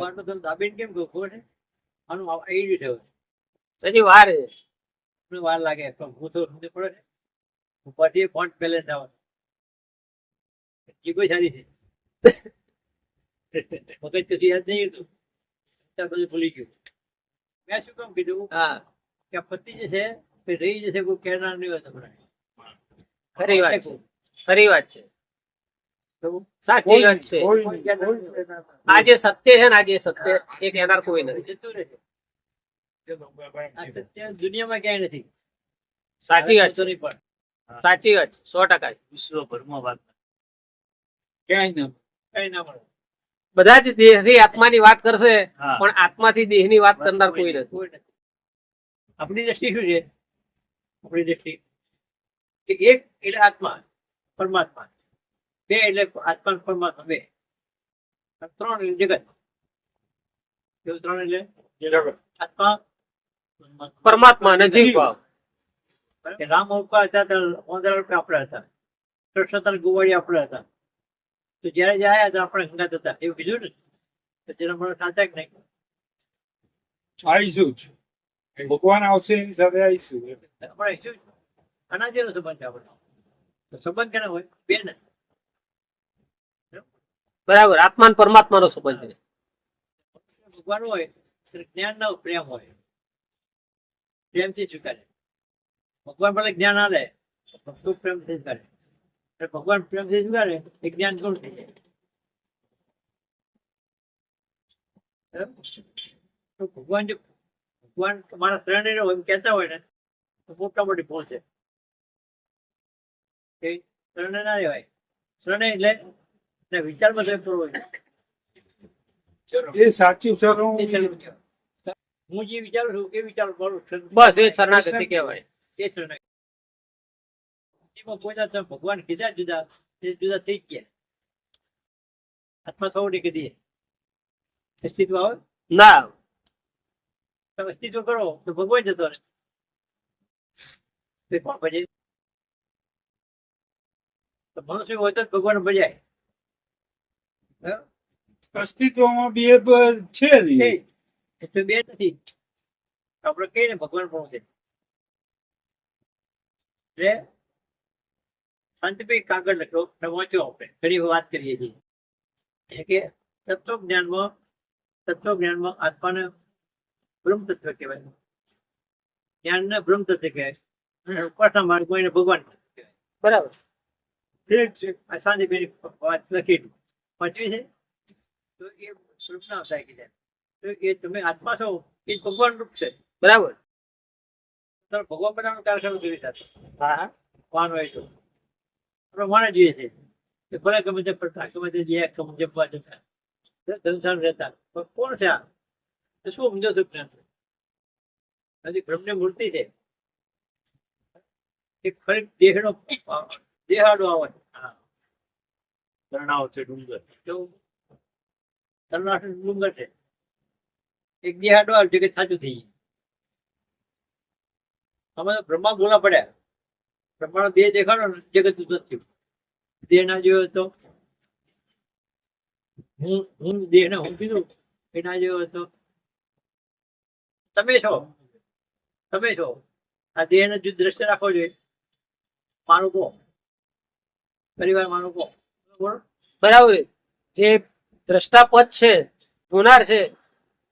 વારનો તમે દાબીને કેમ કહો ખબર છે આનું આવી રહ્યું છે હજી વાર છે. હવે વાર લાગે પણ હું તો સમજ પડે છે પછી ફોન્ટ બેલેન્સ આવે જીગો સારી છે મગજ કશું યાદ નહીં હતું ત્યાર બધું ભૂલી ગયું મેં શું કામ કીધું હા કે આ પતિ જે છે તે રહી જશે કોઈ કહેનાર નહીં હોય તમને ખરી વાત છે, ખરી વાત છે, સાચી વાત છે. આ જે સત્ય છે ને, આ જે સત્ય એ કહેનાર કોઈ નથી. જતું રહેશે આ સત્ય દુનિયામાં ક્યાંય નથી સાચી વાત તો છે, નહીં પણ સાચી વાત છે, 100%. વિશ્વભરમાં વાત ક્યાંય કઈ ના મળે બધા જ દેહથી આત્માની વાત કરશે હા. પણ આત્માથી દેહની વાત કરનાર કોઈ નથી. કોઈ નથી આપણી દ્રષ્ટિ શું છે આપણી દ્રષ્ટિ કે એક એટલે આત્મા પરમાત્મા બે એટલે આત્મા અને પરમાત્મા બે અને ત્રણ એટલે જગત એવું ત્રણ એટલે જગત આત્મા પરમાત્મા અને જીવ ભાવ. કે રામ અવતાર હતા ત્યારે 15 રૂપિયા આપણે હતા કૃષ્ણ ત્યારે ગોવાળી આપણે હતા તો જયારે જે આવ્યા ત્યારે આપણે હંગાત હતા એવું કીધું ને તો જેના મને સાચા કે નહીં આવીશું જ. ભગવાન આવશે એની સાથે આવીશું. આપણે શું આના જેવો સંબંધ છે આપણો તો સંબંધ કેના હોય બે ને બરાબર, આત્મા અને પરમાત્માનો સંબંધ છે. ભગવાન હોય ત્યારે જ્ઞાન ના પ્રેમ હોય પ્રેમથી સ્વીકારે ભગવાન ભલે જ્ઞાન ના લે ભક્તો પ્રેમથી સ્વીકારે ભગવાન પ્રેમથી સ્વીકારે એ જ્ઞાન ગુણ થઈ જાય તો ભગવાન જો ભગવાન તમારા શરણે રહો એમ કહેતા હોય ને તો મોટા મોટી ભૂલ છે એ શરણે ના રહેવાય શરણે એટલે વિચારમાં તો પૂરો હોય એ સાચું સર. હું જે વિચારું છું એ વિચાર મારું બસ એ શરણાગતિ કહેવાય. એ શરણાગતિમાં પહોંચ્યા તમે ભગવાન કીધા જુદા એ જુદા થઈ ગયા આત્મા થવું નહીં કીધી અસ્તિત્વ આવે ના, તમે અસ્તિત્વ કરો તો ભગવાન જતો રહે તે કોણ ભજે તો મનુષ્ય હોય તો જ ભગવાન ભજાય અસ્તિત્વમાં બે છે ને. એટલે બે નથી આપણે કહીએ ને ભગવાન પણ છે એટલે શાંતિભાઈ કાગળ લખ્યો વાંચ્યો આપણે ઘણી વાત કરીએ છીએ કે તત્વજ્ઞાનમાં આત્માને બ્રહ્મ તત્વ કહેવાય જ્ઞાનને બ્રહ્મ તત્વ કહેવાય ઉપાસના માર્ગ એને ભગવાન કહેવાય બરાબર ઠીક છે આ શાંતિભાઈ વાત લખી વાંચવી છે તો એ સ્વરૂપના અવસાય કીધા તો એ તમે આત્મા છો એ ભગવાન રૂપ છે બરાબર. તમે ભગવાન બનાવવાનું કાર્યક્રમ જોઈ સાથે હા, વાન હોય તો આપણે વાણે જોઈએ છે કે ભલે ગમે તે પડતા ગમે તે જે ગમે જપવા જતા સંસાર રહેતા પણ કોણ છે આ તો શું સમજો છો હજી બ્રહ્મની મૂર્તિ છે એક ફરી દેહનો દેહાડો આવે તરણાવ છે ડુંગર કેવું તરણાવ ડુંગર છે એક દેહાડો આવે જગત સાચું થઈ ગયું અમે બ્રહ્મા બોલા પડ્યા બ્રહ્માનો દેહ દેખાડો ને જગત ઉત્પન્ન થયું દેહ ના જોયો તો હું દેહ ને હું કીધું એ ના જોયો હતો તમે છો આ દેહ ને જો દ્રશ્ય રાખવો જોઈએ મારું કહો પરિવાર મારું કહો બોલો બરાબર. જે દ્રષ્ટાપદ છે, જોનાર છે,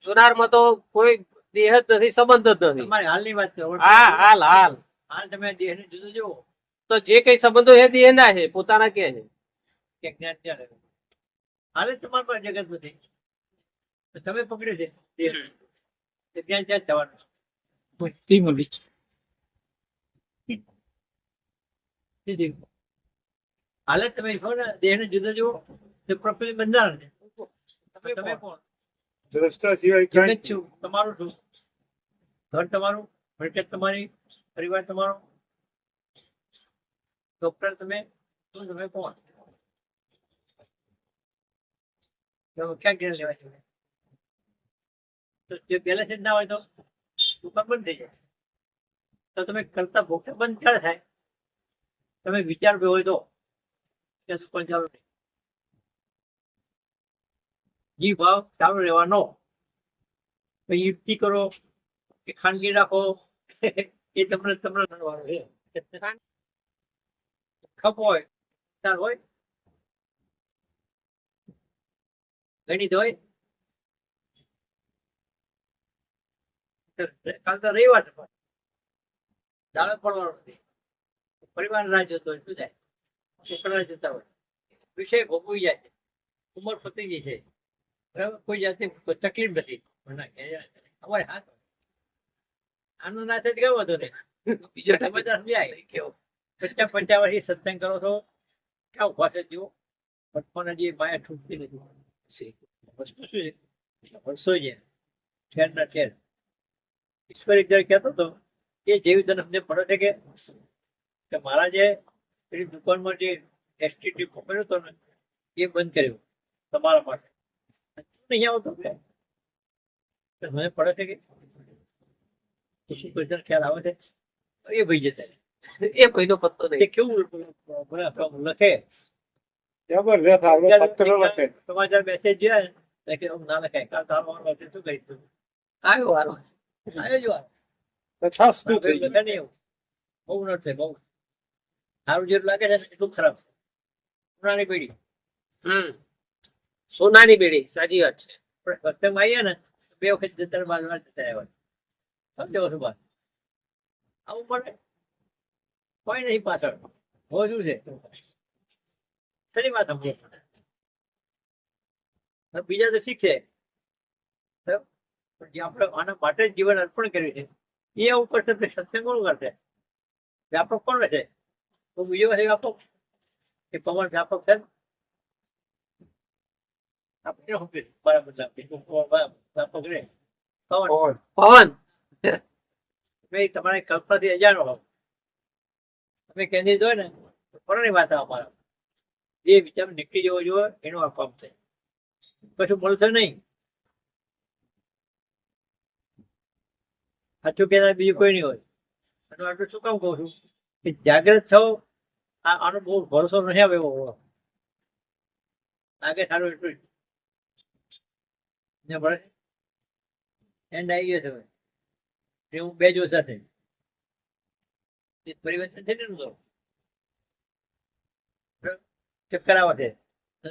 જોનારમાં તો કોઈ દેહ જ નથી, સંબંધ જ નથી. તમારી હાલની વાત કરો હા, હાલ હાલ હાલ તમે દેહ ને જુદો જુઓ તો જે કઈ સંબંધો છે દેહ ના છે, પોતાના કે છે. કે જ્ઞાન ક્યાં રહે હાલે તમારા પાસે જગત નથી તો તમે પકડ્યું છે દેહ એ જ્ઞાન ક્યાં જ થવાનું ભક્તિ મળી. હાલે તમે કહો ને દેહ ને જુદો જુઓ તો પ્રકૃતિ બંધારણ છે તમે કોણ દ્રષ્ટા સિવાય જગત કઈ છું તમારું શું ઘર તમારું મિલકત તમારી પરિવાર તમારો ડોક્ટર તમે શું તમે કોણ ક્યાં જ્ઞાન લેવાય છે તો જે બેલેન્સ ના હોય તો દુકાન બંધ થઈ જાય તો તમે કરતા ભોગતા બંધ ક્યારે થાય તમે વિચાર હોય તો ત્યાં દુકાન ચાલુ નહીં ઘી ભાવ ચાલુ રહેવાનો. પછી યુક્તિ કરો કે ખાનગી રાખો એ તમને નડવાનું છે. ખપ હોય તાર હોય ગણિત હોય. કાલ તો રવિવાર છે પણ દાડો પડવાનો નથી. પરિવાર ના જતો હોય શું થાય? છોકરા જતા હોય વિષય ભોગવી જાય છે. ઉંમર પતી ગઈ છે બરાબર. કોઈ જાતની કોઈ તકલીફ નથી. અમારે હાથ આનું ના થાય કેવો હતો ને બીજો બધા સમજાય કેવો 50 વર્ષથી સત્સંગ કરો છો ક્યાં ઉભા છે જીવો. પણ હજી માયા છૂટતી નથી. વસ્તુ શું છે વર્ષો છે ઠેર ના ઠેર. ઈશ્વર એક જયારે કહેતો હતો એ જેવી તને અમને પડે છે કે મારા જે પેલી દુકાનમાં જે એસટીટી પકડ્યો હતો ને એ બંધ કર્યું તમારા માટે. નહીં આવતો મને પડે છે કે શું કોઈ તને ખ્યાલ આવે છે એ ભાઈ જતા રહે. એ કોઈનો પત્તો એ નહીં. કેવું લખે જબરજસ્ત આપણે પત્ર લખે. સમાચાર મેસેજ જોયા ને કે ના લખાય કાલ તારો વારો આવશે શું કહીશું આવ્યો વારો. આવ્યો જો તથાસ્તુ થઈ લખે નહીં એવું બહુ નટ છે બહુ સારું જેટલું લાગે છે ને એટલું ખરાબ છે. પુરાણી પેઢી સોનાની બેડી સાચી વાત છે. પણ સત્સંગમાં આવીએ ને બે વખત જતા બાર જતા આવ્યા સમજો શું વાત આવું પડે કોઈ નહીં પાછળ હો શું છે શેની વાત સમજો. બીજા તો શીખશે પણ જે આપણે આના માટે જ જીવન અર્પણ કર્યું છે એ આવું કરશે તો સત્સંગ કોણ કરશે? વ્યાપક કોણ રહેશે? તો બીજો હશે વ્યાપક એ પવન વ્યાપક છે ને આપણે શું કહીશું? બરાબર વ્યાપક રે પવન પવન ભાઈ તમારી કલ્પનાથી અજાણો હોવ તમે કેન્દ્રિત હોય ને કોની વાત અમારા જે વિચાર નીકળી જવો જોઈએ એનું આ કામ છે. કશું મળશે નહીં. સાચું કહેતા બીજું કોઈ નહીં હોય. અને આટલું શું કામ કહું છું કે જાગ્રત થવો આનો બહુ ભરોસો નહીં આવે એવો લાગે સારું એટલું જ મળે એન્ડ આવી ગયો છે હવે. હું બે જો સાથે પરિવર્તન છે ને તો ચક્કર આવે છે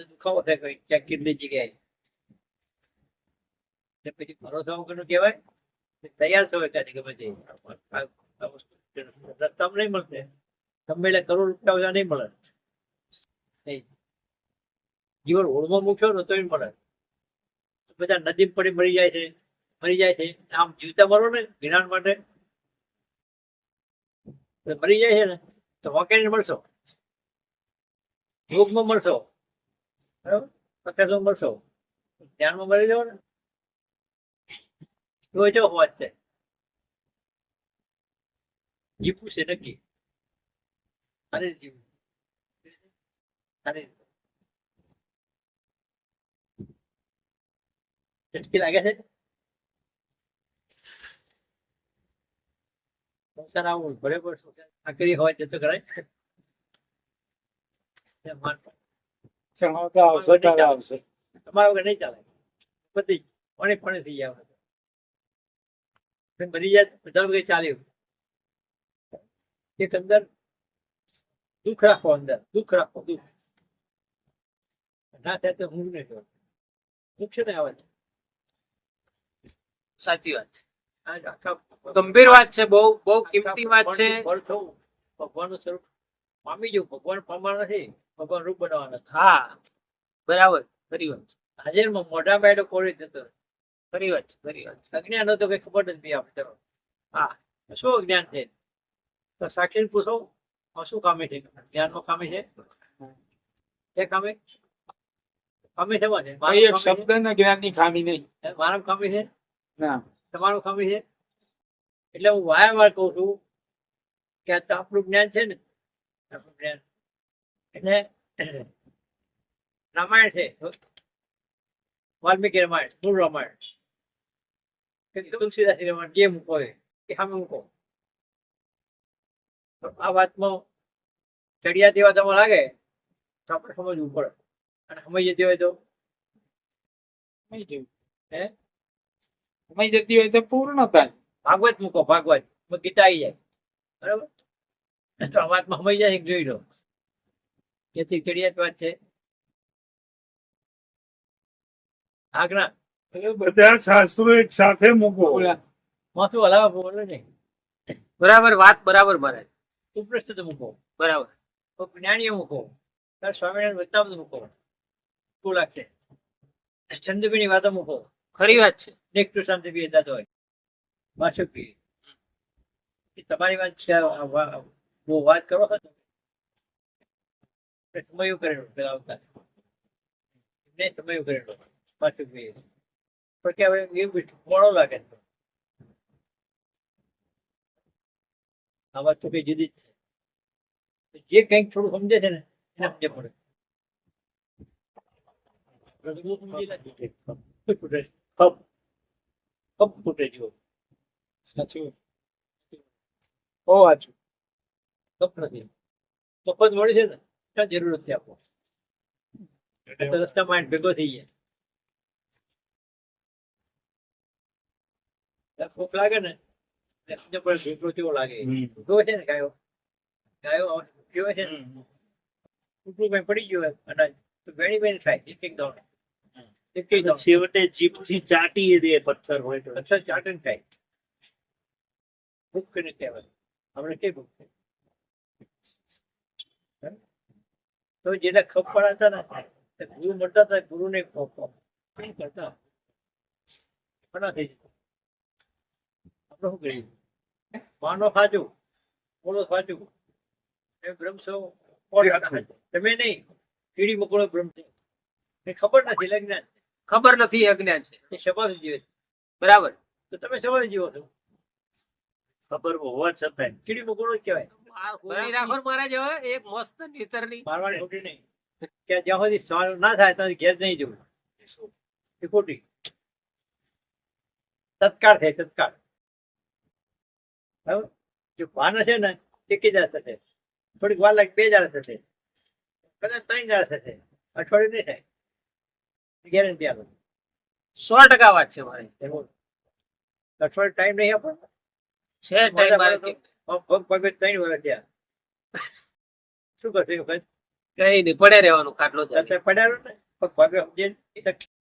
દુખાવો થાય કઈ ક્યાંક કેટલી જગ્યાએ પછી ભરોસો વગરનું કહેવાય તૈયાર થયો ત્યાંથી ગમે તે રસ્તા નહીં મળશે. તમે એટલે કરોડ રૂપિયા ઓછા નહીં મળે. જીવન હોળમાં મૂક્યો ને તો મળે. બધા નદી પડી મરી જાય છે. આમ જીવતા મરો ને જ્ઞાન માટે મરી જાય છે ને તો વાંકે મળશો યોગમાં મળશો બરાબર પ્રકાશમાં મળશો ધ્યાનમાં મળી જાવ ને એવો જો વાત છે. જીવવું છે નક્કી સારી જીવવું સારી ઝટકી લાગે છે. સંસાર આવું બરાબર આકરી હોય જતો કરાય આવશે ત્યારે આવશે. તમારા વગર નહીં ચાલે. બધી પણ થઈ જાય મરી જાય બધા વગર ચાલ્યું. એક અંદર દુઃખ રાખો દુઃખ ના થાય તો હું નહીં કરું દુઃખ છે ને આવે છે. સાચી વાત છે. ગંભીર વાત છે. બહુ બહુ કિંમતી વાત છે. ભગવાનનું સ્વરૂપ પામી જવું. ભગવાન પામવા નથી ભગવાન રૂપ બનાવવાના. હા બરાબર ખરી વાત છે. હાજરમાં મોઢા બેડો કોળી જતો ખરી વાત છે. ખરી વાત છે. અજ્ઞાન હતો કઈ ખબર નથી આપણે. હા શું અજ્ઞાન છે તો સાક્ષી પૂછો શું કામે છે? જ્ઞાનમાં કામે છે કામે કામે છે એક શબ્દ ને જ્ઞાનની ખામી નહીં. મારા કામે છે ના તમારું ખામી છે. એટલે હું વારંવાર કહું છું કે આ તો આપણું જ્ઞાન છે ને આપણું જ્ઞાન એટલે રામાયણ છે વાલ્મીકી રામાયણ મૂળ રામાયણ તુલસીદાસ રામાયણ જે મૂકો એ સામે મૂકો. આ વાતમાં ચડિયા જેવા તમે લાગે તો આપણે સમજવું પડે અને સમજીએ હોય તો સમય જેવું. હે સમય જતી હોય તો પૂર્ણ થાય. ભાગવત મૂકો ભાગવત એમાં ગીતા આવી જાય બરાબર તો આ વાતમાં સમય જાય કે જોઈ લો એથી ચડિયાત વાત છે આજ્ઞા બધા શાસ્ત્રો એક સાથે મૂકો. માથું હલાવા બોલો નહીં બરાબર વાત બરાબર મહારાજ ઉપનિષદ મૂકો બરાબર જ્ઞાનીઓ મૂકો તાર સ્વામિનારાયણ વચનામૃત મૂકો શું લાગશે ચંદ્રબીની વાતો મૂકો ખરી વાત છે નેક ટુ શાંતિ બી દાદો હોય વાસુક બી એ તમારી વાત છે બહુ વાત કરો છો સમયું કરેલું પેલા આવતા એમને સમયું કરેલું વાસુક બી પણ કે હવે એવું મોડો લાગે છે આ વાત તો કઈ જુદી જ છે જે કંઈક થોડું સમજે છે ને એને સમજે પડે ફૂટે જેવો સાચું. બહુ સાચું. કપ નથી કપ જ મળી છે ને ક્યાં જરૂર નથી આપો રસ્તામાં ભેગો થઈ જાય ભૂખ લાગે ને સમજે પડે ભેગો કેવો લાગે જોવે છે ને ગાયો ગાયો કેવો છે ને કૂતરું કઈ પડી ગયું હોય અનાજ તો વેણી વેણી ખાય એક એક દાણો એક એક દાણો છેવટે જીભથી ચાટી દે પથ્થર હોય તો અચ્છા ચાટન ખાય ભૂખ કરીને કહેવાય આપણે કઈ ભૂખ છે તો જેટલા ખપ પડાતા ને તે ગુરુ મળતા હતા ગુરુને શું કરતા ઘણા થઈ જતા આપણે શું કરીએ માનો સાચું બોલો સાચું એ બ્રહ્મ છો તમે નહીં કીડી મકોડો બ્રહ્મ છે એ ખબર નથી લગ્ન ખબર નથી અજ્ઞાન છે એ સમાધિ જીવે છે બરાબર તો તમે સમાધિ જીવો છો ખબર હોવા છતાં કીડી મકોડો જ કહેવાય બની રાખો મહારાજ હવે એક મસ્ત નીતરની મારવાની ખોટી નહીં કે જ્યાં સુધી સવાલ ના થાય ત્યાં સુધી ઘેર નહીં જવું એ ખોટી તત્કાળ થાય તત્કાળ બરાબર જો ભાન હશે ને એકી દાર થશે થોડીક વાર લાગે 2 દાડા થશે કદાચ 3 દાડા થશે અઠવાડિયું નહીં થાય ગેરંટી આપો 100% વાત છે મારી અઠવાડિયું ટાઈમ નહીં આપો છે ટાઈમ મારે પગ પગે 3 વર્ષ થયા શું કરશે એ વખત કઈ નહીં પડે રહેવાનું ખાટલો છે અત્યારે પડ્યા ને પગ પગે સમજે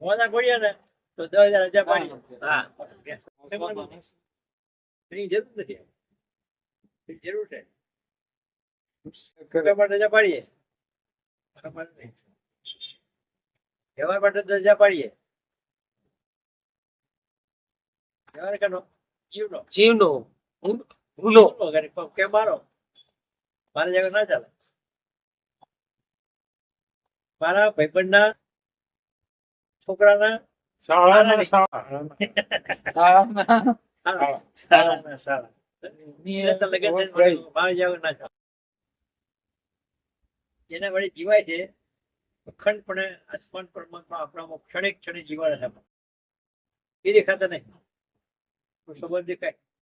મોડા પડ્યા ને તો 10,000 રજા પાડી હા એની જરૂર નથી એની જરૂર છે વ્યવહાર માટે રજા પાડીએ વ્યવહાર માટે રજા પાડીએ વ્યવહાર કરનો જીવનો જીવનો ગુનો કે મારો મારા જગત ના ચાલે મારા ભાઈબંધના છોકરાના શાળાના જેના વડે જીવાય છે અખંડપણે આસમાન પરમાત્મા આપણામાં ક્ષણે ક્ષણે જીવાડે છે એ દેખાતા નહીં સંબંધ દેખાય